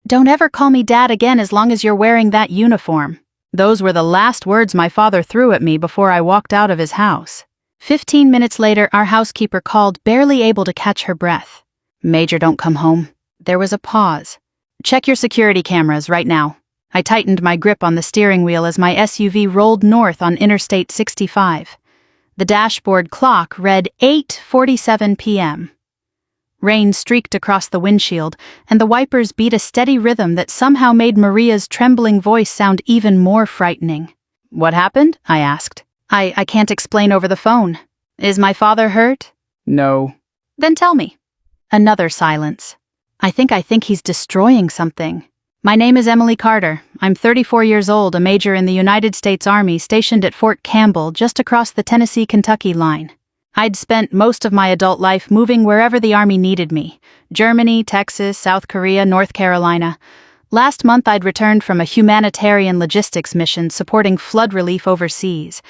"Don't ever call me Dad again as long as you're wearing that uniform." Those were the last words my father threw at me before I walked out of his house. 15 minutes later, our housekeeper called, barely able to catch her breath. "Major, don't come home." There was a pause. "Check your security cameras right now." I tightened my grip on the steering wheel as my SUV rolled north on Interstate 65. The dashboard clock read 8:47 p.m. Rain streaked across the windshield, and the wipers beat a steady rhythm that somehow made Maria's trembling voice sound even more frightening. "What happened?" I asked. I can't explain over the phone. Is my father hurt?" "No." "Then tell me." Another silence. I think he's destroying something." "My name is Emily Carter. I'm 34 years old, a major in the United States Army stationed at Fort Campbell just across the Tennessee-Kentucky line. I'd spent most of my adult life moving wherever the Army needed me. Germany, Texas, South Korea, North Carolina. Last month I'd returned from a humanitarian logistics mission supporting flood relief overseas.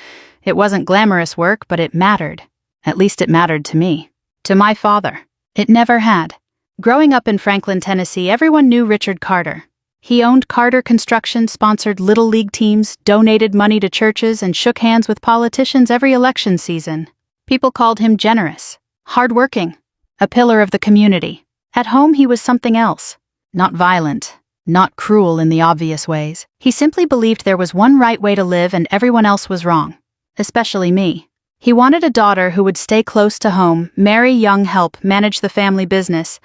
It wasn't glamorous work, but it mattered. At least it mattered to me. To my father. It never had. Growing up in Franklin, Tennessee, everyone knew Richard Carter. He owned Carter Construction, sponsored Little League teams, donated money to churches, and shook hands with politicians every election season. People called him generous, hardworking, a pillar of the community. At home, he was something else. Not violent, not cruel in the obvious ways. He simply believed there was one right way to live and everyone else was wrong. Especially me. He wanted a daughter who would stay close to home, marry young, help manage the family business,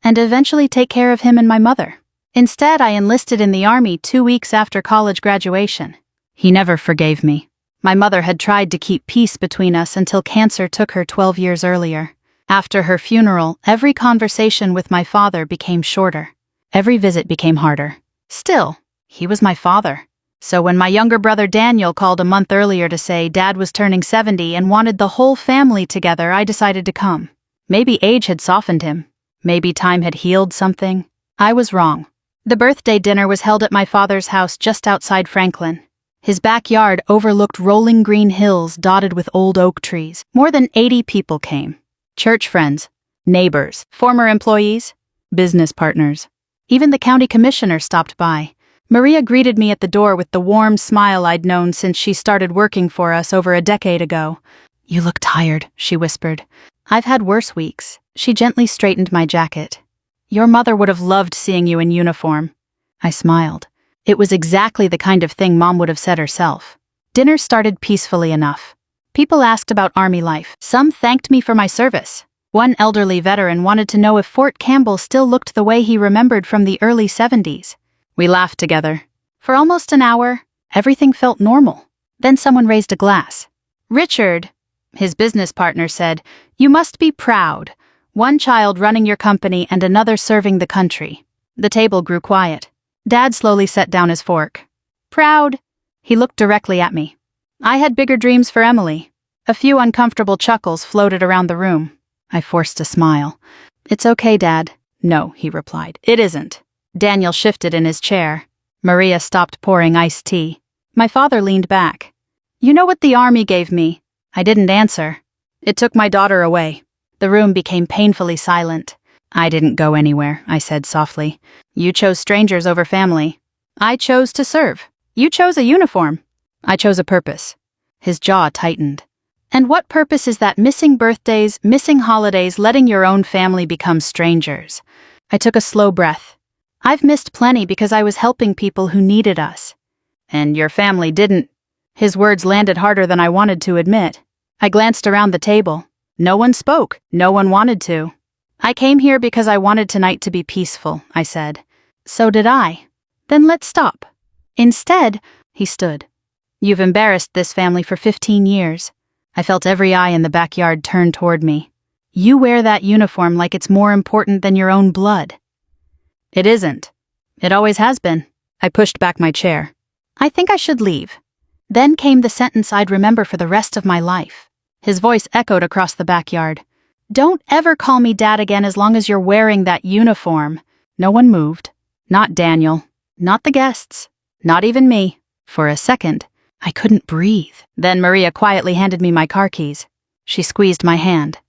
and eventually take care of him and my mother. Instead, I enlisted in the Army 2 weeks after college graduation. He never forgave me. My mother had tried to keep peace between us until cancer took her 12 years earlier. After her funeral, every conversation with my father became shorter. Every visit became harder. Still, he was my father. So when my younger brother Daniel called a month earlier to say Dad was turning 70 and wanted the whole family together, I decided to come. Maybe age had softened him. Maybe time had healed something. I was wrong. The birthday dinner was held at my father's house just outside Franklin. His backyard overlooked rolling green hills dotted with old oak trees. More than 80 people came. Church friends, neighbors, former employees, business partners. Even the county commissioner stopped by. Maria greeted me at the door with the warm smile I'd known since she started working for us over a decade ago. "You look tired," she whispered. "I've had worse weeks." She gently straightened my jacket. "Your mother would have loved seeing you in uniform." I smiled. It was exactly the kind of thing Mom would have said herself. Dinner started peacefully enough. People asked about Army life. Some thanked me for my service. One elderly veteran wanted to know if Fort Campbell still looked the way he remembered from the early 70s. We laughed together. For almost an hour, everything felt normal. Then someone raised a glass. "Richard," his business partner said, "you must be proud. One child running your company and another serving the country." The table grew quiet. Dad slowly set down his fork. "Proud?" He looked directly at me. I had bigger dreams for Emily. A few uncomfortable chuckles floated around the room. I forced a smile. "It's okay, Dad." "No," he replied. "It isn't." Daniel shifted in his chair. Maria stopped pouring iced tea. My father leaned back. "You know what the Army gave me?" I didn't answer. "It took my daughter away." The room became painfully silent. "I didn't go anywhere," I said softly. "You chose strangers over family." "I chose to serve." "You chose a uniform." "I chose a purpose." His jaw tightened. "And what purpose is that? Missing birthdays, missing holidays, letting your own family become strangers?" I took a slow breath. "I've missed plenty because I was helping people who needed us." "And your family didn't." His words landed harder than I wanted to admit. I glanced around the table. No one spoke. No one wanted to. "I came here because I wanted tonight to be peaceful," I said. "So did I." "Then let's stop." Instead, he stood. "You've embarrassed this family for 15 years. I felt every eye in the backyard turn toward me. "You wear that uniform like it's more important than your own blood." "It isn't. It always has been." I pushed back my chair. "I think I should leave." Then came the sentence I'd remember for the rest of my life. His voice echoed across the backyard. "Don't ever call me Dad again as long as you're wearing that uniform." No one moved. Not Daniel. Not the guests. Not even me. For a second, I couldn't breathe. Then Maria quietly handed me my car keys. She squeezed my hand.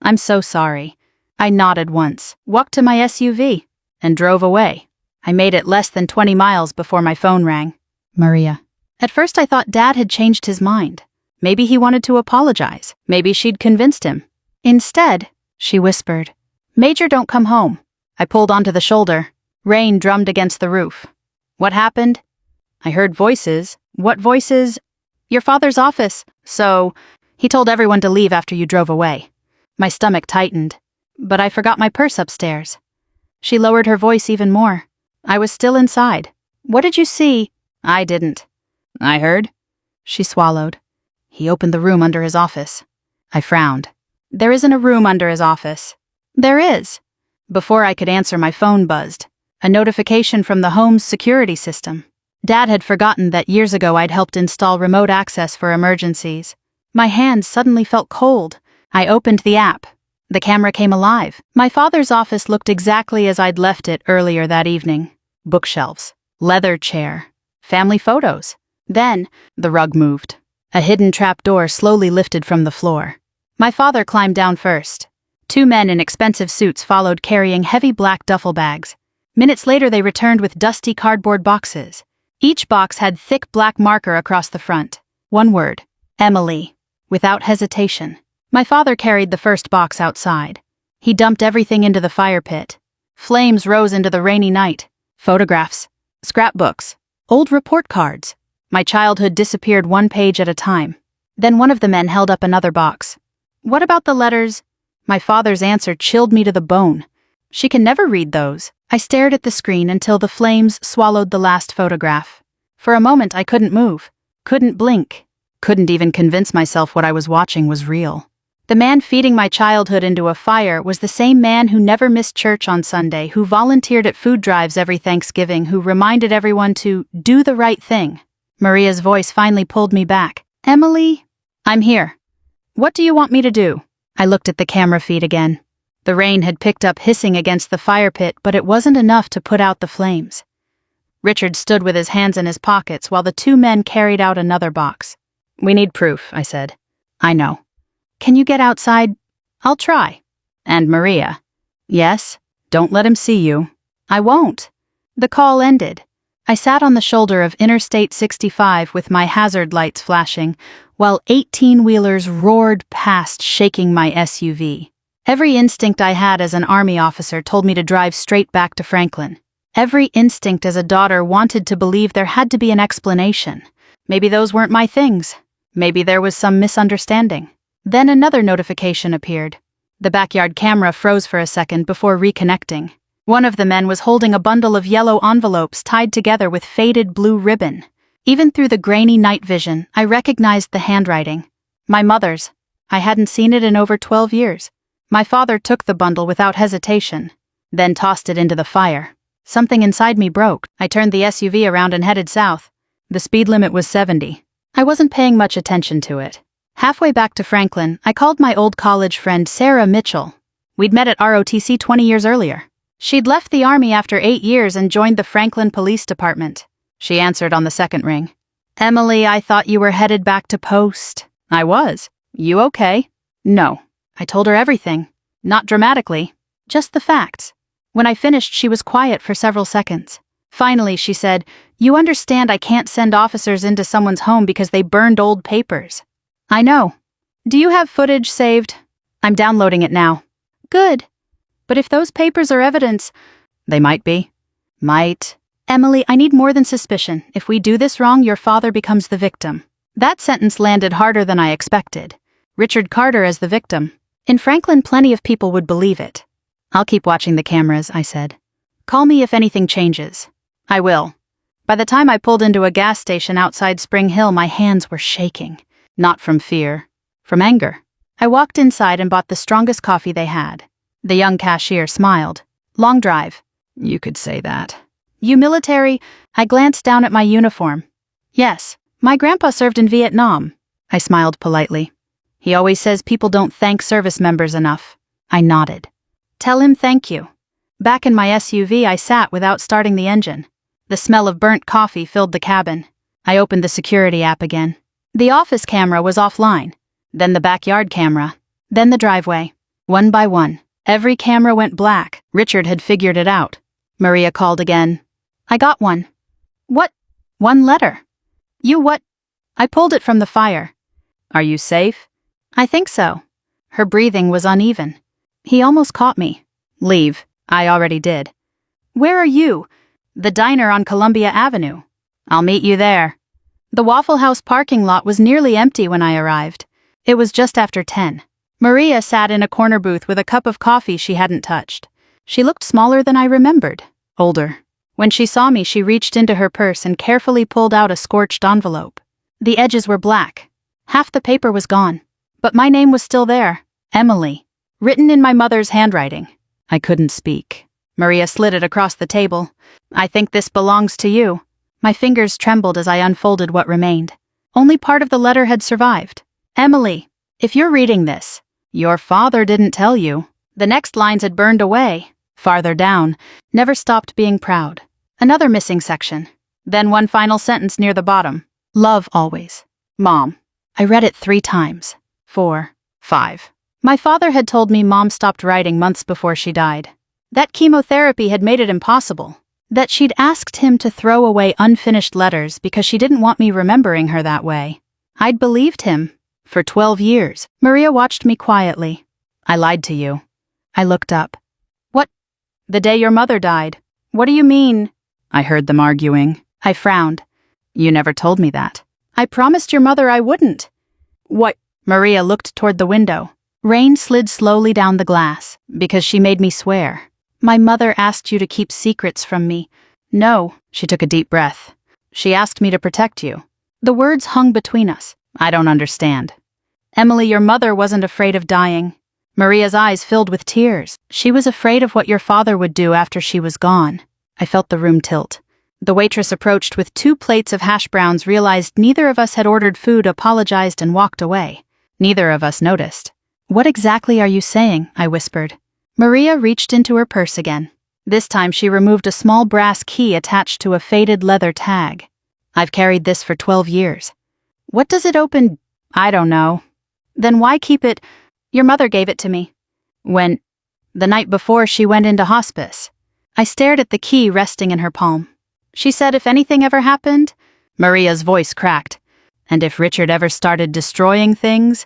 "I'm so sorry." I nodded once, walked to my SUV, and drove away. I made it less than 20 miles before my phone rang. Maria. At first I thought Dad had changed his mind. Maybe he wanted to apologize. Maybe she'd convinced him. Instead, she whispered, "Major, don't come home." I pulled onto the shoulder. Rain drummed against the roof. What happened? I heard voices. What voices? Your father's office. So, he told everyone to leave after you drove away. My stomach tightened. But I forgot my purse upstairs. She lowered her voice even more. I was still inside. What did you see? I didn't. I heard. She swallowed. He opened the room under his office. I frowned. There isn't a room under his office. There is. Before I could answer, my phone buzzed. A notification from the home's security system. Dad had forgotten that years ago I'd helped install remote access for emergencies. My hands suddenly felt cold. I opened the app. The camera came alive. My father's office looked exactly as I'd left it earlier that evening. Bookshelves, leather chair, family photos. Then, the rug moved. A hidden trapdoor slowly lifted from the floor. My father climbed down first. Two men in expensive suits followed, carrying heavy black duffel bags. Minutes later they returned with dusty cardboard boxes. Each box had thick black marker across the front. One word, Emily. Without hesitation, my father carried the first box outside. He dumped everything into the fire pit. Flames rose into the rainy night. Photographs, scrapbooks, old report cards. My childhood disappeared one page at a time. Then one of the men held up another box. What about the letters? My father's answer chilled me to the bone. She can never read those. I stared at the screen until the flames swallowed the last photograph. For a moment I couldn't move, couldn't blink, couldn't even convince myself what I was watching was real. The man feeding my childhood into a fire was the same man who never missed church on Sunday, who volunteered at food drives every Thanksgiving, who reminded everyone to do the right thing. Maria's voice finally pulled me back. Emily? I'm here. What do you want me to do? I looked at the camera feed again. The rain had picked up hissing against the fire pit, but it wasn't enough to put out the flames. Richard stood with his hands in his pockets while the two men carried out another box. We need proof, I said. I know. Can you get outside? I'll try. And Maria? Yes? Don't let him see you. I won't. The call ended. I sat on the shoulder of Interstate 65 with my hazard lights flashing, while 18-wheelers roared past, shaking my SUV. Every instinct I had as an Army officer told me to drive straight back to Franklin. Every instinct as a daughter wanted to believe there had to be an explanation. Maybe those weren't my things. Maybe there was some misunderstanding. Then another notification appeared. The backyard camera froze for a second before reconnecting. One of the men was holding a bundle of yellow envelopes tied together with faded blue ribbon. Even through the grainy night vision, I recognized the handwriting. My mother's. I hadn't seen it in over 12 years. My father took the bundle without hesitation, then tossed it into the fire. Something inside me broke. I turned the SUV around and headed south. The speed limit was 70. I wasn't paying much attention to it. Halfway back to Franklin, I called my old college friend Sarah Mitchell. We'd met at ROTC 20 years earlier. She'd left the Army after 8 years and joined the Franklin Police Department. She answered on the second ring. Emily, I thought you were headed back to post. I was. You okay? No. I told her everything. Not dramatically. Just the facts. When I finished, she was quiet for several seconds. Finally, she said, You understand I can't send officers into someone's home because they burned old papers. I know. Do you have footage saved? I'm downloading it now. Good. But if those papers are evidence... They might be. Might. Emily, I need more than suspicion. If we do this wrong, your father becomes the victim. That sentence landed harder than I expected. Richard Carter as the victim. In Franklin, plenty of people would believe it. I'll keep watching the cameras, I said. Call me if anything changes. I will. By the time I pulled into a gas station outside Spring Hill, my hands were shaking. Not from fear, from anger. I walked inside and bought the strongest coffee they had. The young cashier smiled. Long drive. You could say that. You military? I glanced down at my uniform. Yes, my grandpa served in Vietnam. I smiled politely. He always says people don't thank service members enough. I nodded. Tell him thank you. Back in my SUV, I sat without starting the engine. The smell of burnt coffee filled the cabin. I opened the security app again. The office camera was offline. Then the backyard camera. Then the driveway. One by one, every camera went black. Richard had figured it out. Maria called again. I got one. What? One letter. You what? I pulled it from the fire. Are you safe? I think so. Her breathing was uneven. He almost caught me. Leave. I already did. Where are you? The diner on Columbia Avenue. I'll meet you there. The Waffle House parking lot was nearly empty when I arrived. It was just after 10. Maria sat in a corner booth with a cup of coffee she hadn't touched. She looked smaller than I remembered, older. When she saw me, she reached into her purse and carefully pulled out a scorched envelope. The edges were black. Half the paper was gone. But my name was still there, Emily, written in my mother's handwriting. I couldn't speak. Maria slid it across the table. I think this belongs to you. My fingers trembled as I unfolded what remained. Only part of the letter had survived. Emily, if you're reading this, your father didn't tell you. The next lines had burned away. Farther down, never stopped being proud. Another missing section. Then one final sentence near the bottom. Love always. Mom. I read it 3 times. 4, 5. My father had told me Mom stopped writing months before she died. That chemotherapy had made it impossible. That she'd asked him to throw away unfinished letters because she didn't want me remembering her that way. I'd believed him. For 12 years. Maria watched me quietly. I lied to you. I looked up. What? The day your mother died. What do you mean? I heard them arguing. I frowned. You never told me that. I promised your mother I wouldn't. What? Maria looked toward the window. Rain slid slowly down the glass, because she made me swear. My mother asked you to keep secrets from me. No, she took a deep breath. She asked me to protect you. The words hung between us. I don't understand. Emily, your mother wasn't afraid of dying. Maria's eyes filled with tears. She was afraid of what your father would do after she was gone. I felt the room tilt. The waitress approached with 2 plates of hash browns, realized neither of us had ordered food, apologized, and walked away. Neither of us noticed. What exactly are you saying? I whispered. Maria reached into her purse again. This time she removed a small brass key attached to a faded leather tag. I've carried this for 12 years. What does it open? I don't know. Then why keep it? Your mother gave it to me. When? The night before she went into hospice. I stared at the key resting in her palm. She said if anything ever happened, Maria's voice cracked, and if Richard ever started destroying things,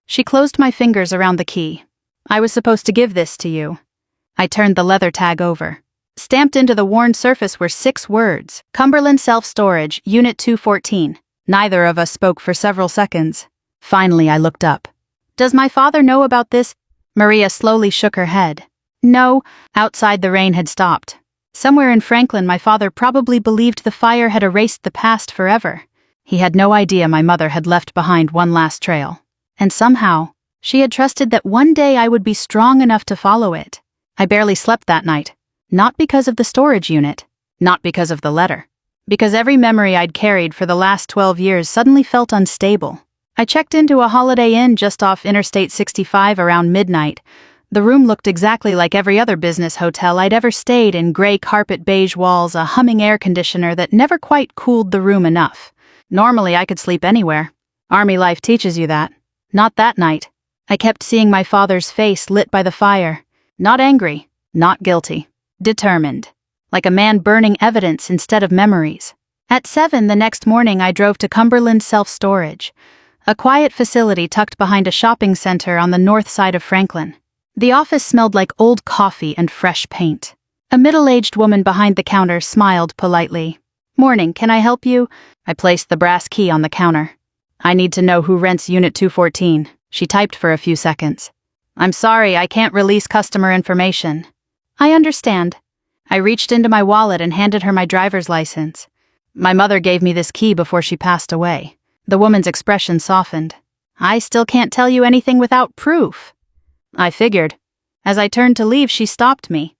she closed my fingers around the key. I was supposed to give this to you. I turned the leather tag over. Stamped into the worn surface were 6 words. Cumberland Self-Storage, Unit 214. Neither of us spoke for several seconds. Finally, I looked up. Does my father know about this? Maria slowly shook her head. No, outside the rain had stopped. Somewhere in Franklin, my father probably believed the fire had erased the past forever. He had no idea my mother had left behind one last trail. And somehow, she had trusted that one day I would be strong enough to follow it. I barely slept that night. Not because of the storage unit. Not because of the letter. Because every memory I'd carried for the last 12 years suddenly felt unstable. I checked into a Holiday Inn just off Interstate 65 around midnight. The room looked exactly like every other business hotel I'd ever stayed in, gray carpet, beige walls, a humming air conditioner that never quite cooled the room enough. Normally I could sleep anywhere. Army life teaches you that. Not that night. I kept seeing my father's face lit by the fire. Not angry, not guilty. Determined. Like a man burning evidence instead of memories. At 7 the next morning I drove to Cumberland Self-Storage, a quiet facility tucked behind a shopping center on the north side of Franklin. The office smelled like old coffee and fresh paint. A middle-aged woman behind the counter smiled politely. Morning, can I help you? I placed the brass key on the counter. I need to know who rents Unit 214. She typed for a few seconds. I'm sorry, I can't release customer information. I understand. I reached into my wallet and handed her my driver's license. My mother gave me this key before she passed away. The woman's expression softened. I still can't tell you anything without proof. I figured. As I turned to leave, she stopped me.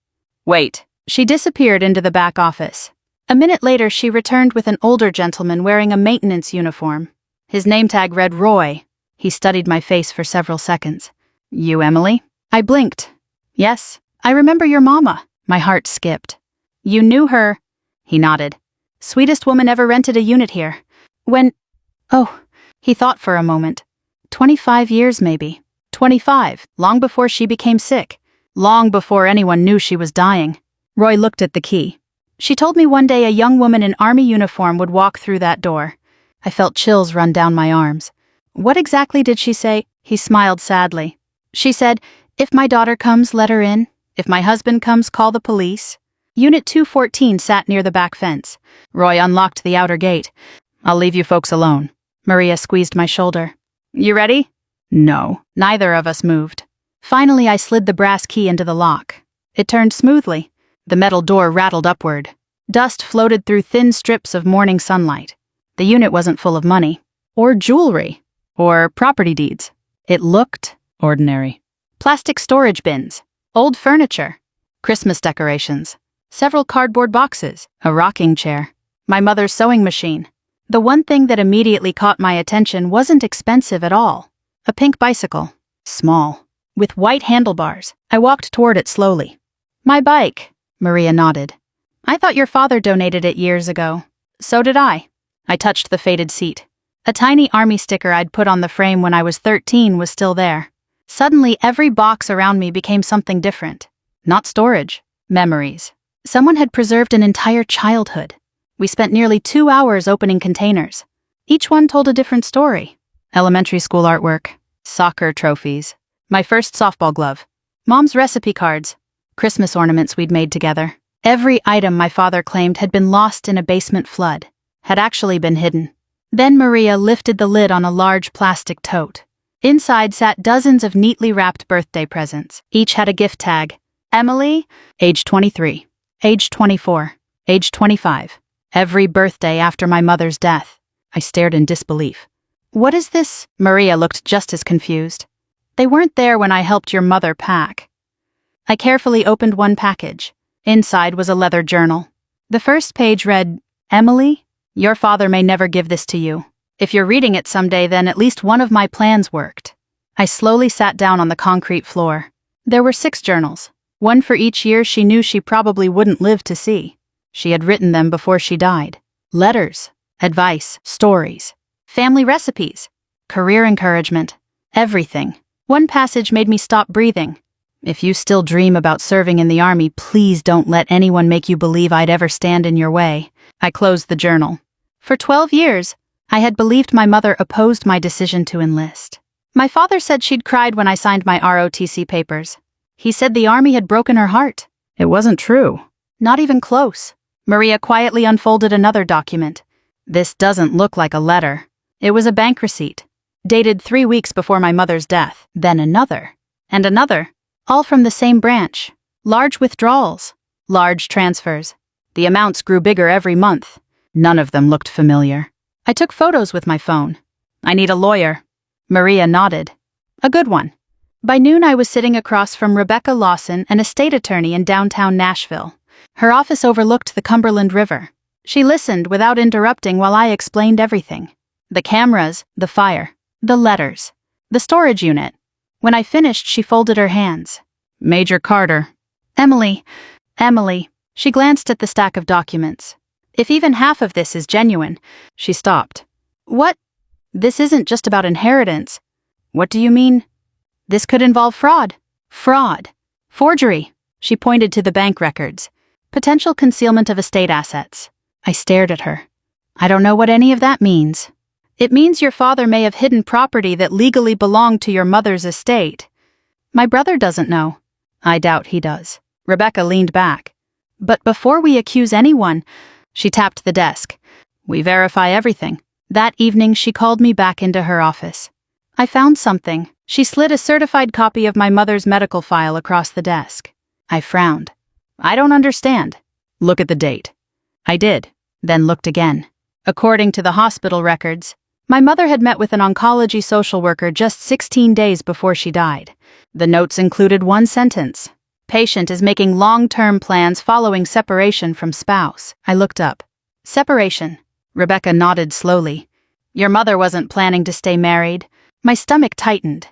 Wait. She disappeared into the back office. A minute later, she returned with an older gentleman wearing a maintenance uniform. His name tag read Roy. He studied my face for several seconds. You, Emily? I blinked. Yes, I remember your mama. My heart skipped. You knew her? He nodded. Sweetest woman ever rented a unit here. When... Oh, he thought for a moment. 25 years maybe. 25, long before she became sick. Long before anyone knew she was dying. Roy looked at the key. She told me one day a young woman in army uniform would walk through that door. I felt chills run down my arms. What exactly did she say? He smiled sadly. She said, "If my daughter comes, let her in. If my husband comes, call the police." Unit 214 sat near the back fence. Roy unlocked the outer gate. "I'll leave you folks alone." Maria squeezed my shoulder. "You ready?" No. Neither of us moved. Finally, I slid the brass key into the lock. It turned smoothly. The metal door rattled upward. Dust floated through thin strips of morning sunlight. The unit wasn't full of money, or jewelry, or property deeds. It looked ordinary. Plastic storage bins, old furniture, Christmas decorations, several cardboard boxes, a rocking chair, my mother's sewing machine. The one thing that immediately caught my attention wasn't expensive at all. A pink bicycle, small, with white handlebars. I walked toward it slowly. "My bike," Maria nodded. "I thought your father donated it years ago." "So did I." I touched the faded seat. A tiny army sticker I'd put on the frame when I was 13 was still there. Suddenly, every box around me became something different. Not storage, memories. Someone had preserved an entire childhood. We spent nearly 2 hours opening containers. Each one told a different story. Elementary school artwork, soccer trophies, my first softball glove, Mom's recipe cards, Christmas ornaments we'd made together. Every item my father claimed had been lost in a basement flood, had actually been hidden. Then Maria lifted the lid on a large plastic tote. Inside sat dozens of neatly wrapped birthday presents. Each had a gift tag. Emily, age 23, age 24, age 25. Every birthday after my mother's death. I stared in disbelief. "What is this?" Maria looked just as confused. "They weren't there when I helped your mother pack." I carefully opened one package. Inside was a leather journal. The first page read, "Emily, your father may never give this to you. If you're reading it someday, then at least one of my plans worked." I slowly sat down on the concrete floor. There were 6 journals, one for each year she knew she probably wouldn't live to see. She had written them before she died. Letters, advice, stories, family recipes, career encouragement, everything. One passage made me stop breathing. "If you still dream about serving in the army, please don't let anyone make you believe I'd ever stand in your way." I closed the journal. For 12 years, I had believed my mother opposed my decision to enlist. My father said she'd cried when I signed my ROTC papers. He said the army had broken her heart. It wasn't true. Not even close. Maria quietly unfolded another document. This doesn't look like a letter. It was a bank receipt, dated 3 weeks before my mother's death. Then another, and another, all from the same branch. Large withdrawals, large transfers. The amounts grew bigger every month. None of them looked familiar. I took photos with my phone. "I need a lawyer." Maria nodded. "A good one." By noon I was sitting across from Rebecca Lawson, an estate attorney in downtown Nashville. Her office overlooked the Cumberland River. She listened without interrupting while I explained everything. The cameras, the fire, the letters, the storage unit. When I finished, she folded her hands. "Major Carter." Emily. She glanced at the stack of documents. "If even half of this is genuine." She stopped. "What? This isn't just about inheritance." "What do you mean?" "This could involve fraud." "Fraud. Forgery." She pointed to the bank records. "Potential concealment of estate assets." I stared at her. "I don't know what any of that means." "It means your father may have hidden property that legally belonged to your mother's estate." "My brother doesn't know." "I doubt he does." Rebecca leaned back. "But before we accuse anyone," she tapped the desk, "we verify everything." That evening she called me back into her office. "I found something." She slid a certified copy of my mother's medical file across the desk. I frowned. "I don't understand." "Look at the date." I did, then looked again. According to the hospital records, my mother had met with an oncology social worker just 16 days before she died. The notes included one sentence: "Patient is making long-term plans following separation from spouse." I looked up. "Separation." Rebecca nodded slowly. "Your mother wasn't planning to stay married." My stomach tightened.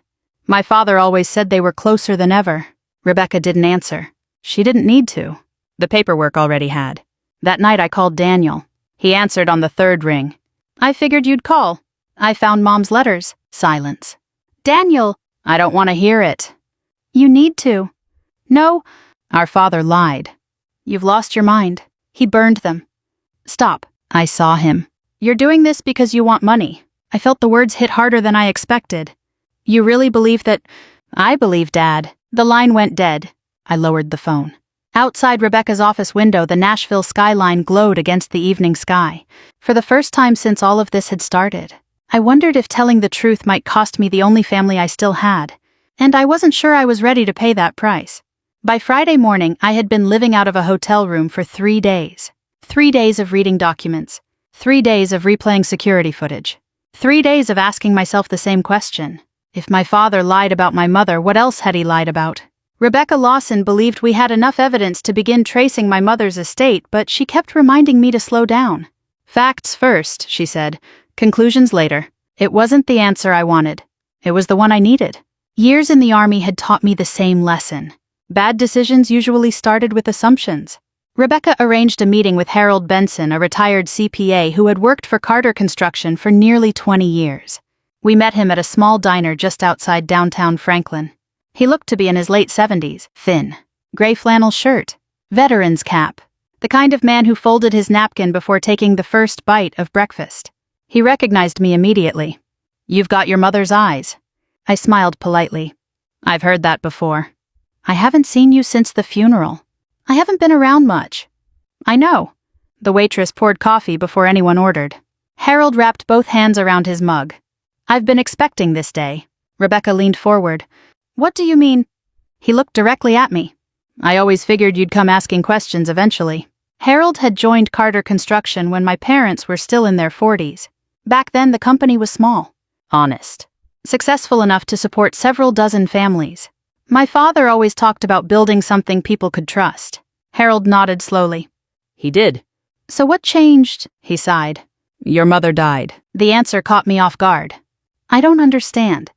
"My father always said they were closer than ever." Rebecca didn't answer. She didn't need to. The paperwork already had. That night I called Daniel. He answered on the 3rd ring. "I figured you'd call. I found Mom's letters." Silence. "Daniel!" "I don't want to hear it." "You need to." "No." "Our father lied." "You've lost your mind." He burned them. Stop. I saw him. You're doing this because you want money. I felt the words hit harder than I expected. You really believe that? I believe, Dad. The line went dead. I lowered the phone. Outside Rebecca's office window, the Nashville skyline glowed against the evening sky. For the first time since all of this had started, I wondered if telling the truth might cost me the only family I still had. And I wasn't sure I was ready to pay that price. By Friday morning, I had been living out of a hotel room for 3 days. 3 days of reading documents. 3 days of replaying security footage. 3 days of asking myself the same question. If my father lied about my mother, what else had he lied about? Rebecca Lawson believed we had enough evidence to begin tracing my mother's estate, but she kept reminding me to slow down. Facts first, she said. Conclusions later. It wasn't the answer I wanted. It was the one I needed. Years in the Army had taught me the same lesson. Bad decisions usually started with assumptions. Rebecca arranged a meeting with Harold Benson, a retired CPA who had worked for Carter Construction for nearly 20 years. We met him at a small diner just outside downtown Franklin. He looked to be in his late 70s, thin, gray flannel shirt, veteran's cap, the kind of man who folded his napkin before taking the first bite of breakfast. He recognized me immediately. You've got your mother's eyes. I smiled politely. I've heard that before. I haven't seen you since the funeral. I haven't been around much. I know. The waitress poured coffee before anyone ordered. Harold wrapped both hands around his mug. I've been expecting this day. Rebecca leaned forward. What do you mean? He looked directly at me. I always figured you'd come asking questions eventually. Harold had joined Carter Construction when my parents were still in their 40s. Back then, the company was small, honest, successful enough to support several dozen families. My father always talked about building something people could trust. Harold nodded slowly. He did. So what changed? He sighed. Your mother died. The answer caught me off guard. I don't understand.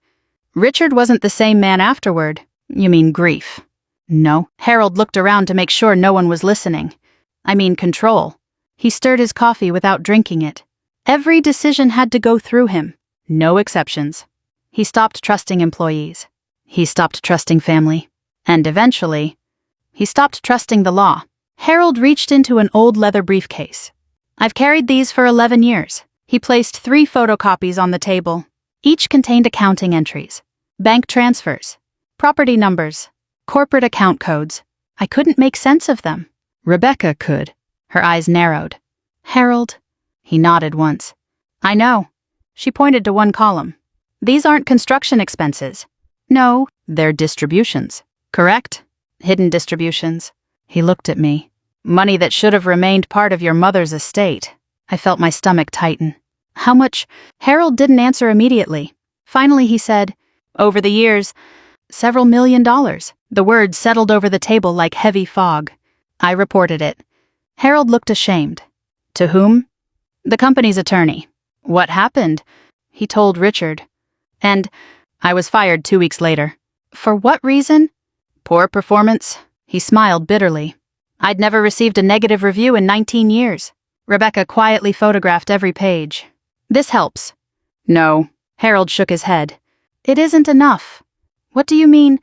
Richard wasn't the same man afterward. You mean grief? No. Harold looked around to make sure no one was listening. I mean control. He stirred his coffee without drinking it. Every decision had to go through him. No exceptions. He stopped trusting employees. He stopped trusting family. And eventually, he stopped trusting the law. Harold reached into an old leather briefcase. I've carried these for 11 years. He placed 3 photocopies on the table. Each contained accounting entries, bank transfers, property numbers, corporate account codes. I couldn't make sense of them. Rebecca could. Her eyes narrowed. Harold? He nodded once. I know. She pointed to one column. These aren't construction expenses. No, they're distributions. Correct? Hidden distributions. He looked at me. Money that should have remained part of your mother's estate. I felt my stomach tighten. How much? Harold didn't answer immediately. Finally he said, over the years, several $1 million. The words settled over the table like heavy fog. I reported it. Harold looked ashamed. To whom? The company's attorney. What happened? He told Richard. And I was fired 2 weeks later. For what reason? Poor performance. He smiled bitterly. I'd never received a negative review in 19 years. Rebecca quietly photographed every page. This helps. No. Harold shook his head. It isn't enough. What do you mean?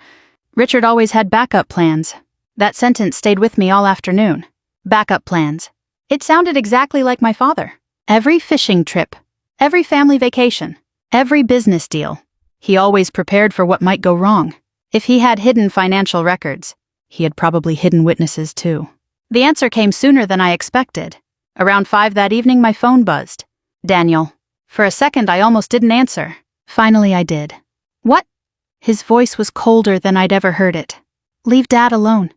Richard always had backup plans. That sentence stayed with me all afternoon. Backup plans. It sounded exactly like my father. Every fishing trip, every family vacation, every business deal. He always prepared for what might go wrong. If he had hidden financial records, he had probably hidden witnesses too. The answer came sooner than I expected. Around 5 that evening, my phone buzzed. Daniel. For a second, I almost didn't answer. Finally, I did. What? His voice was colder than I'd ever heard it. Leave Dad alone.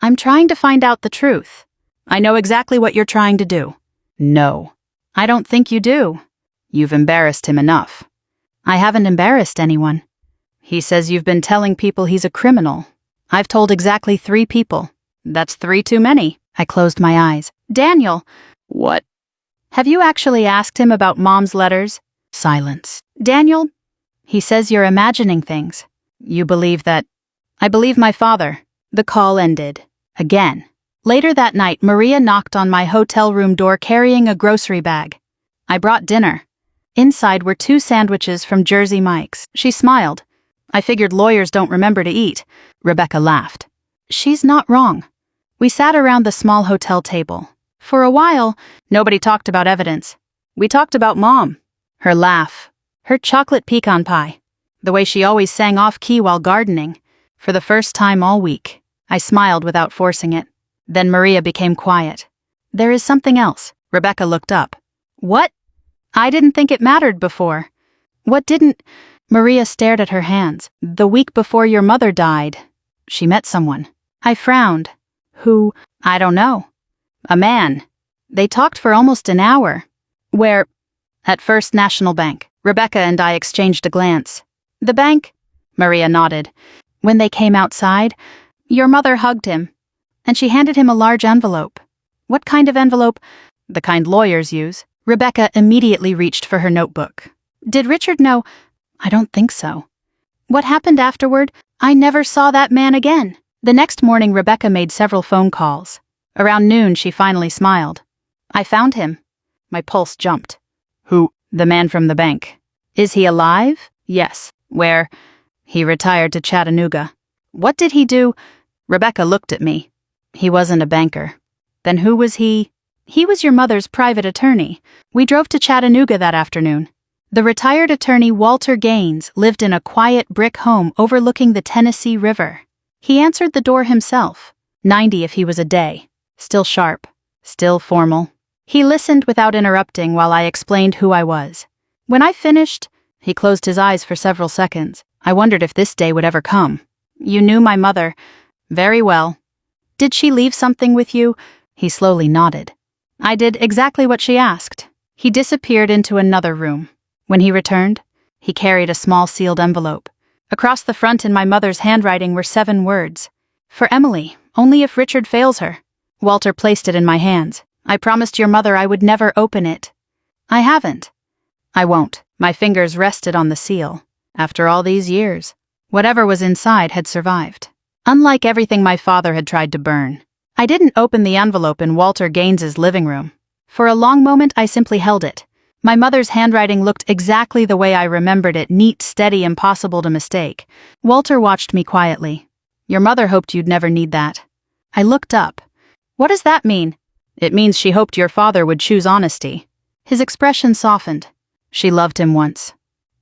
I'm trying to find out the truth. I know exactly what you're trying to do. No. I don't think you do. You've embarrassed him enough. I haven't embarrassed anyone. He says you've been telling people he's a criminal. I've told exactly 3 people. That's 3 too many. I closed my eyes. Daniel. What? Have you actually asked him about Mom's letters? Silence. Daniel? He says you're imagining things. You believe that? I believe my father. The call ended. Again. Later that night, Maria knocked on my hotel room door carrying a grocery bag. I brought dinner. Inside were 2 sandwiches from Jersey Mike's. She smiled. I figured lawyers don't remember to eat. Rebecca laughed. She's not wrong. We sat around the small hotel table. For a while, nobody talked about evidence. We talked about Mom. Her laugh. Her chocolate pecan pie. The way she always sang off-key while gardening. For the first time all week, I smiled without forcing it. Then Maria became quiet. There is something else. Rebecca looked up. What? I didn't think it mattered before. What didn't? Maria stared at her hands. The week before your mother died, she met someone. I frowned. Who? I don't know. A man. They talked for almost an hour. Where? At First National Bank. Rebecca and I exchanged a glance. The bank? Maria nodded. When they came outside, your mother hugged him, and she handed him a large envelope. What kind of envelope? The kind lawyers use. Rebecca immediately reached for her notebook. Did Richard know? I don't think so. What happened afterward? I never saw that man again. The next morning, Rebecca made several phone calls. Around noon, she finally smiled. I found him. My pulse jumped. Who? The man from the bank. Is he alive? Yes. Where? He retired to Chattanooga. What did he do? Rebecca looked at me. He wasn't a banker. Then who was he? He was your mother's private attorney. We drove to Chattanooga that afternoon. The retired attorney Walter Gaines lived in a quiet brick home overlooking the Tennessee River. He answered the door himself. 90 if he was a day. Still sharp. Still formal. He listened without interrupting while I explained who I was. When I finished, he closed his eyes for several seconds. I wondered if this day would ever come. You knew my mother. Very well. Did she leave something with you? He slowly nodded. I did exactly what she asked. He disappeared into another room. When he returned, he carried a small sealed envelope. Across the front in my mother's handwriting were 7 words. For Emily, only if Richard fails her. Walter placed it in my hands. I promised your mother I would never open it. I haven't. I won't. My fingers rested on the seal. After all these years, whatever was inside had survived. Unlike everything my father had tried to burn. I didn't open the envelope in Walter Gaines's living room. For a long moment, I simply held it. My mother's handwriting looked exactly the way I remembered it, neat, steady, impossible to mistake. Walter watched me quietly. Your mother hoped you'd never need that. I looked up. What does that mean? It means she hoped your father would choose honesty. His expression softened. She loved him once.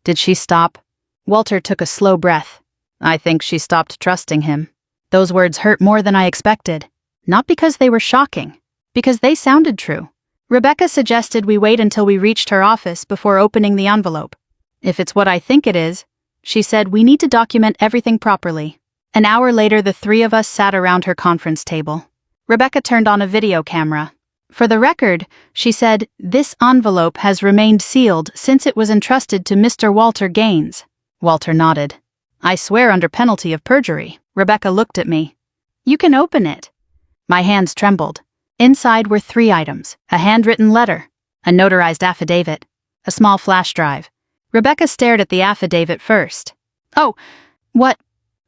Did she stop? Walter took a slow breath. I think she stopped trusting him. Those words hurt more than I expected. Not because they were shocking, because they sounded true. Rebecca suggested we wait until we reached her office before opening the envelope. If it's what I think it is, she said, we need to document everything properly. An hour later, the 3 of us sat around her conference table. Rebecca turned on a video camera. For the record, she said, this envelope has remained sealed since it was entrusted to Mr. Walter Gaines. Walter nodded. I swear under penalty of perjury. Rebecca looked at me. You can open it. My hands trembled. Inside were 3 items, a handwritten letter, a notarized affidavit, a small flash drive. Rebecca stared at the affidavit first. Oh, what?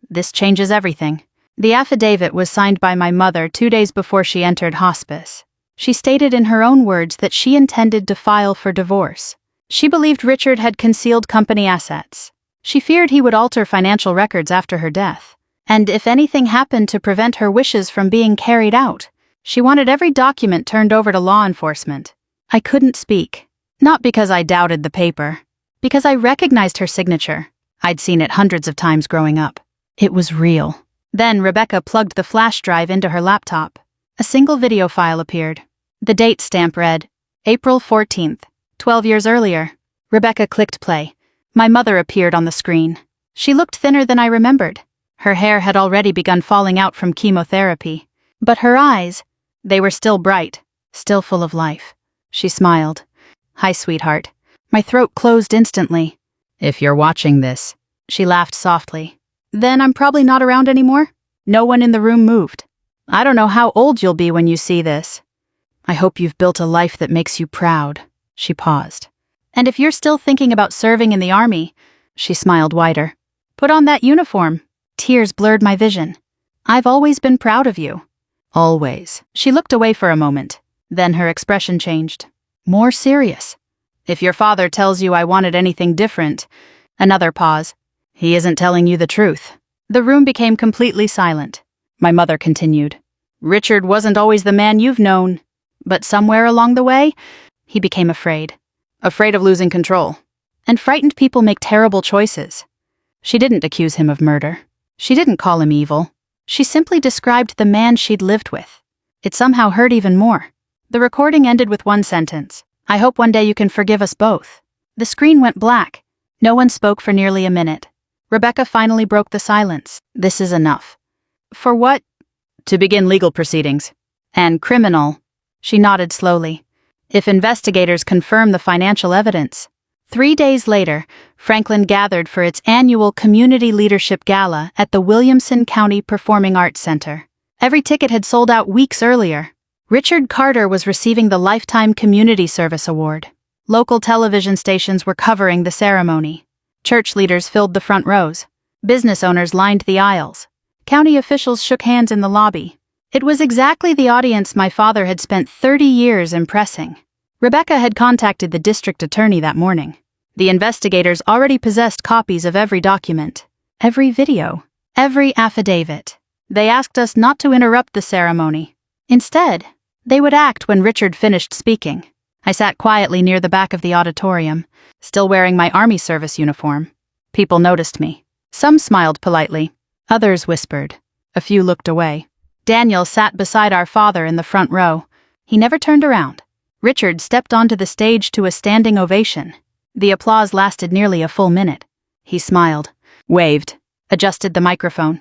This changes everything. The affidavit was signed by my mother 2 days before she entered hospice. She stated in her own words that she intended to file for divorce. She believed Richard had concealed company assets. She feared he would alter financial records after her death. And if anything happened to prevent her wishes from being carried out, she wanted every document turned over to law enforcement. I couldn't speak. Not because I doubted the paper. Because I recognized her signature. I'd seen it hundreds of times growing up. It was real. Then Rebecca plugged the flash drive into her laptop. A single video file appeared. The date stamp read, April 14th, 12 years earlier. Rebecca clicked play. My mother appeared on the screen. She looked thinner than I remembered. Her hair had already begun falling out from chemotherapy. But her eyes, they were still bright, still full of life. She smiled. Hi, sweetheart. My throat closed instantly. If you're watching this, she laughed softly. Then I'm probably not around anymore? No one in the room moved. I don't know how old you'll be when you see this. I hope you've built a life that makes you proud. She paused. And if you're still thinking about serving in the army, she smiled wider. Put on that uniform. Tears blurred my vision. I've always been proud of you. Always. She looked away for a moment. Then her expression changed. More serious. If your father tells you I wanted anything different. Another pause. He isn't telling you the truth. The room became completely silent. My mother continued. Richard wasn't always the man you've known. But somewhere along the way, he became afraid. Afraid of losing control. And frightened people make terrible choices. She didn't accuse him of murder. She didn't call him evil. She simply described the man she'd lived with. It somehow hurt even more. The recording ended with one sentence. "I hope one day you can forgive us both." The screen went black. No one spoke for nearly a minute. Rebecca finally broke the silence. "This is enough." "For what?" "To begin legal proceedings." "And criminal." She nodded slowly. "If investigators confirm the financial evidence." 3 days later, Franklin gathered for its annual Community Leadership Gala at the Williamson County Performing Arts Center. Every ticket had sold out weeks earlier. Richard Carter was receiving the Lifetime Community Service Award. Local television stations were covering the ceremony. Church leaders filled the front rows. Business owners lined the aisles. County officials shook hands in the lobby. It was exactly the audience my father had spent 30 years impressing. Rebecca had contacted the district attorney that morning. The investigators already possessed copies of every document, every video, every affidavit. They asked us not to interrupt the ceremony. Instead, they would act when Richard finished speaking. I sat quietly near the back of the auditorium, still wearing my Army service uniform. People noticed me. Some smiled politely. Others whispered. A few looked away. Daniel sat beside our father in the front row. He never turned around. Richard stepped onto the stage to a standing ovation. The applause lasted nearly a full minute. He smiled, waved, adjusted the microphone.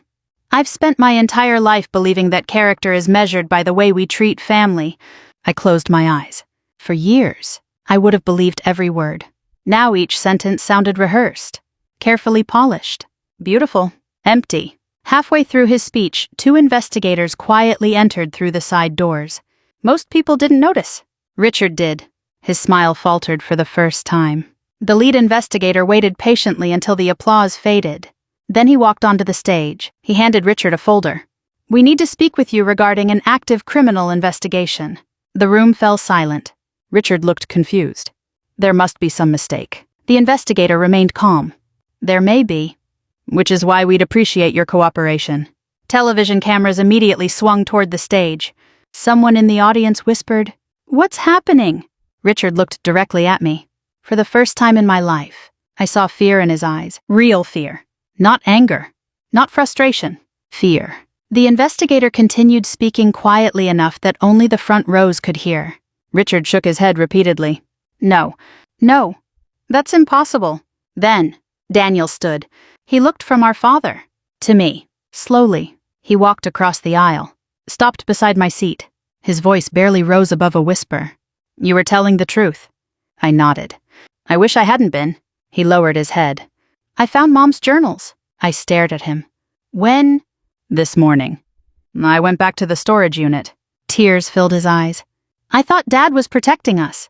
"I've spent my entire life believing that character is measured by the way we treat family." I closed my eyes. For years, I would have believed every word. Now each sentence sounded rehearsed, carefully polished, beautiful, empty. Halfway through his speech, 2 investigators quietly entered through the side doors. Most people didn't notice. Richard did. His smile faltered for the first time. The lead investigator waited patiently until the applause faded. Then he walked onto the stage. He handed Richard a folder. "We need to speak with you regarding an active criminal investigation." The room fell silent. Richard looked confused. "There must be some mistake." The investigator remained calm. "There may be. Which is why we'd appreciate your cooperation." Television cameras immediately swung toward the stage. Someone in the audience whispered, "What's happening?" Richard looked directly at me. For the first time in my life, I saw fear in his eyes. Real fear. Not anger. Not frustration. Fear. The investigator continued speaking quietly enough that only the front rows could hear. Richard shook his head repeatedly. "No. No. That's impossible." Then, Daniel stood. He looked from our father to me. Slowly, he walked across the aisle, stopped beside my seat. His voice barely rose above a whisper. "You were telling the truth." I nodded. "I wish I hadn't been." He lowered his head. "I found Mom's journals." I stared at him. "When?" "This morning. I went back to the storage unit." Tears filled his eyes. "I thought Dad was protecting us."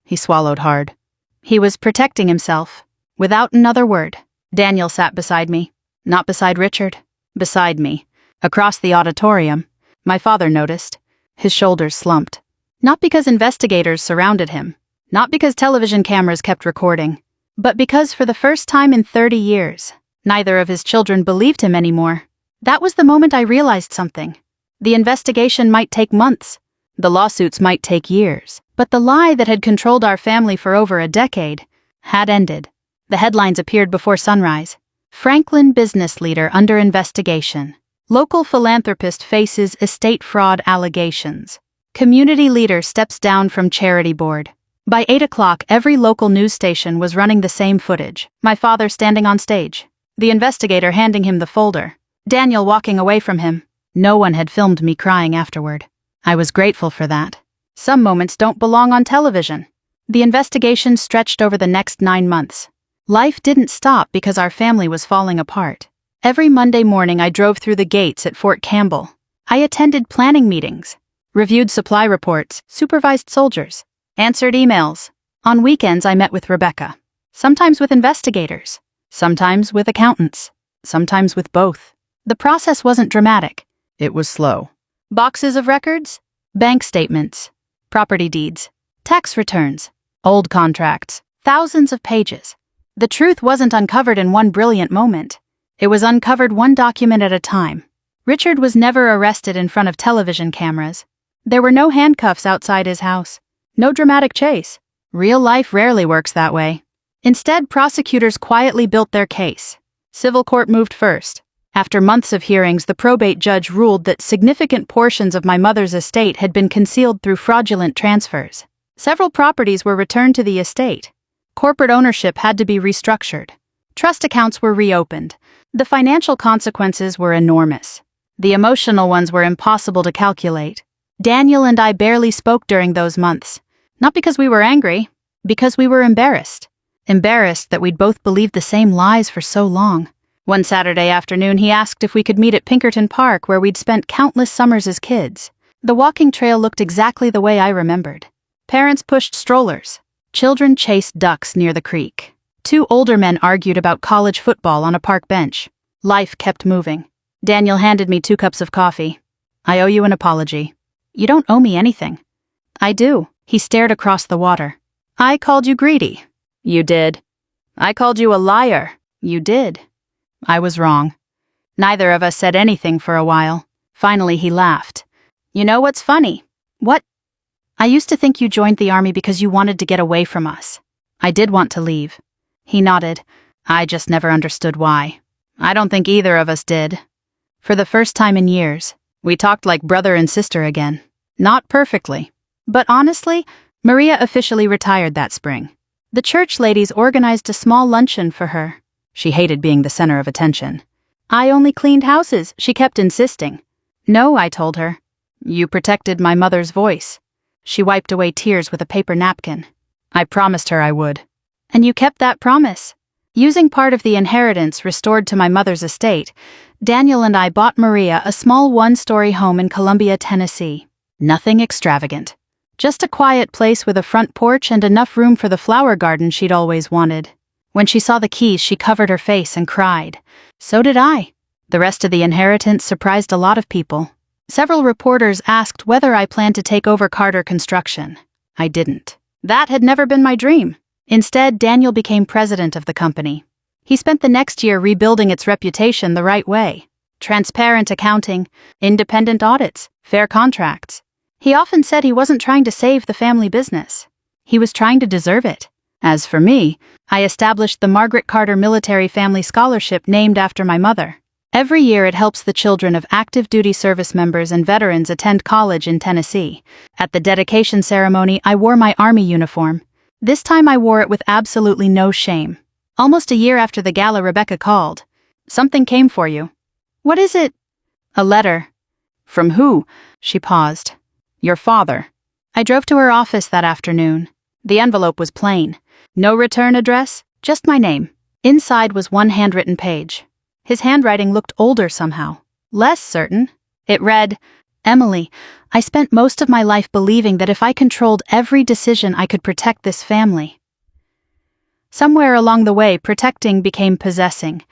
He swallowed hard. He was protecting himself. Without another word, Daniel sat beside me. Not beside Richard. Beside me. Across the auditorium. My father noticed. His shoulders slumped. Not because investigators surrounded him. Not because television cameras kept recording. But because for the first time in 30 years, neither of his children believed him anymore. That was the moment I realized something. The investigation might take months. The lawsuits might take years. But the lie that had controlled our family for over a decade had ended. The headlines appeared before sunrise. Franklin business leader under investigation. Local philanthropist faces estate fraud allegations. Community leader steps down from charity board. By 8 o'clock, every local news station was running the same footage. My father standing on stage. The investigator handing him the folder. Daniel walking away from him. No one had filmed me crying afterward. I was grateful for that. Some moments don't belong on television. The investigation stretched over the next 9 months. Life didn't stop because our family was falling apart. Every Monday morning I drove through the gates at Fort Campbell. I attended planning meetings, reviewed supply reports, supervised soldiers, answered emails. On weekends I met with Rebecca. Sometimes with investigators. Sometimes with accountants. Sometimes with both. The process wasn't dramatic. It was slow. Boxes of records, bank statements, property deeds, tax returns, old contracts, thousands of pages. The truth wasn't uncovered in one brilliant moment. It was uncovered one document at a time. Richard was never arrested in front of television cameras. There were no handcuffs outside his house. No dramatic chase. Real life rarely works that way. Instead, prosecutors quietly built their case. Civil court moved first. After months of hearings, the probate judge ruled that significant portions of my mother's estate had been concealed through fraudulent transfers. Several properties were returned to the estate. Corporate ownership had to be restructured. Trust accounts were reopened. The financial consequences were enormous. The emotional ones were impossible to calculate. Daniel and I barely spoke during those months. Not because we were angry, because we were embarrassed. Embarrassed that we'd both believed the same lies for so long. One Saturday afternoon, he asked if we could meet at Pinkerton Park, where we'd spent countless summers as kids. The walking trail looked exactly the way I remembered. Parents pushed strollers. Children chased ducks near the creek. Two older men argued about college football on a park bench. Life kept moving. Daniel handed me 2 cups of coffee. I owe you an apology. You don't owe me anything. I do. He stared across the water. I called you greedy. You did. I called you a liar. You did. I was wrong. Neither of us said anything for a while. Finally, he laughed. You know what's funny? What? I used to think you joined the army because you wanted to get away from us. I did want to leave. He nodded. I just never understood why. I don't think either of us did. For the first time in years, we talked like brother and sister again. Not perfectly. But honestly, Maria officially retired that spring. The church ladies organized a small luncheon for her. She hated being the center of attention. I only cleaned houses, she kept insisting. No, I told her. You protected my mother's voice. She wiped away tears with a paper napkin. I promised her I would. And you kept that promise. Using part of the inheritance restored to my mother's estate, Daniel and I bought Maria a small 1-story home in Columbia, Tennessee. Nothing extravagant. Just a quiet place with a front porch and enough room for the flower garden she'd always wanted. When she saw the keys, she covered her face and cried. So did I. The rest of the inheritance surprised a lot of people. Several reporters asked whether I planned to take over Carter Construction. I didn't. That had never been my dream. Instead, Daniel became president of the company. He spent the next year rebuilding its reputation the right way. Transparent accounting, independent audits, fair contracts. He often said he wasn't trying to save the family business. He was trying to deserve it. As for me, I established the Margaret Carter Military Family Scholarship named after my mother. Every year it helps the children of active duty service members and veterans attend college in Tennessee. At the dedication ceremony, I wore my Army uniform. This time I wore it with absolutely no shame. Almost a year after the gala, Rebecca called. Something came for you. What is it? A letter. From who? She paused. Your father. I drove to her office that afternoon. The envelope was plain. No return address, just my name. Inside was one handwritten page. His handwriting looked older somehow, less certain. It read, Emily, I spent most of my life believing that if I controlled every decision I could protect this family. Somewhere along the way, protecting became possessing.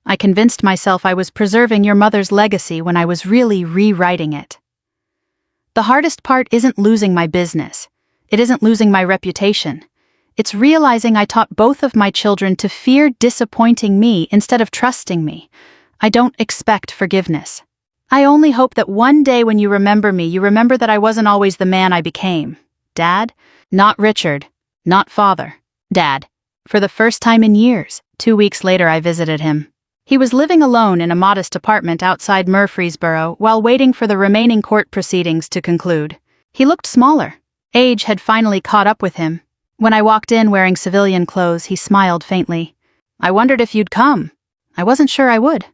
I convinced myself I was preserving your mother's legacy when I was really rewriting it. The hardest part isn't losing my business. It isn't losing my reputation. It's realizing I taught both of my children to fear disappointing me instead of trusting me. I don't expect forgiveness. I only hope that one day when you remember me, you remember that I wasn't always the man I became. Dad? Not Richard. Not father. Dad. For the first time in years, 2 weeks later I visited him. He was living alone in a modest apartment outside Murfreesboro while waiting for the remaining court proceedings to conclude. He looked smaller. Age had finally caught up with him. When I walked in wearing civilian clothes, he smiled faintly. I wondered if you'd come. I wasn't sure I would.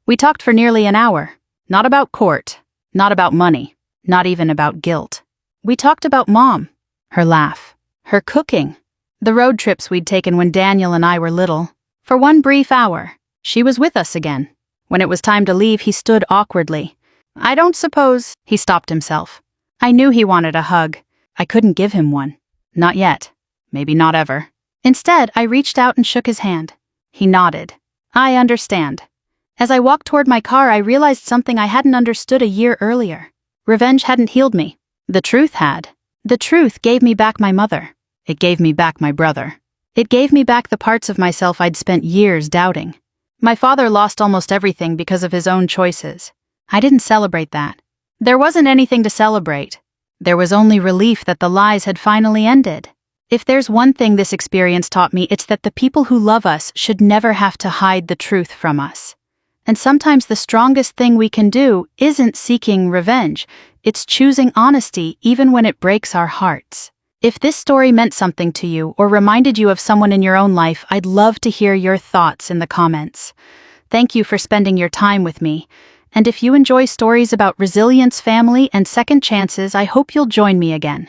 We talked for nearly an hour. Not about court. Not about money. Not even about guilt. We talked about Mom. Her laugh. Her cooking. The road trips we'd taken when Daniel and I were little. For one brief hour, she was with us again. When it was time to leave, he stood awkwardly. I don't suppose... He stopped himself. I knew he wanted a hug. I couldn't give him one. Not yet. Maybe not ever. Instead, I reached out and shook his hand. He nodded. I understand. As I walked toward my car, I realized something I hadn't understood a year earlier. Revenge hadn't healed me. The truth had. The truth gave me back my mother. It gave me back my brother. It gave me back the parts of myself I'd spent years doubting. My father lost almost everything because of his own choices. I didn't celebrate that. There wasn't anything to celebrate. There was only relief that the lies had finally ended. If there's one thing this experience taught me, it's that the people who love us should never have to hide the truth from us. And sometimes the strongest thing we can do isn't seeking revenge, it's choosing honesty even when it breaks our hearts. If this story meant something to you or reminded you of someone in your own life, I'd love to hear your thoughts in the comments. Thank you for spending your time with me. And if you enjoy stories about resilience, family, and second chances, I hope you'll join me again.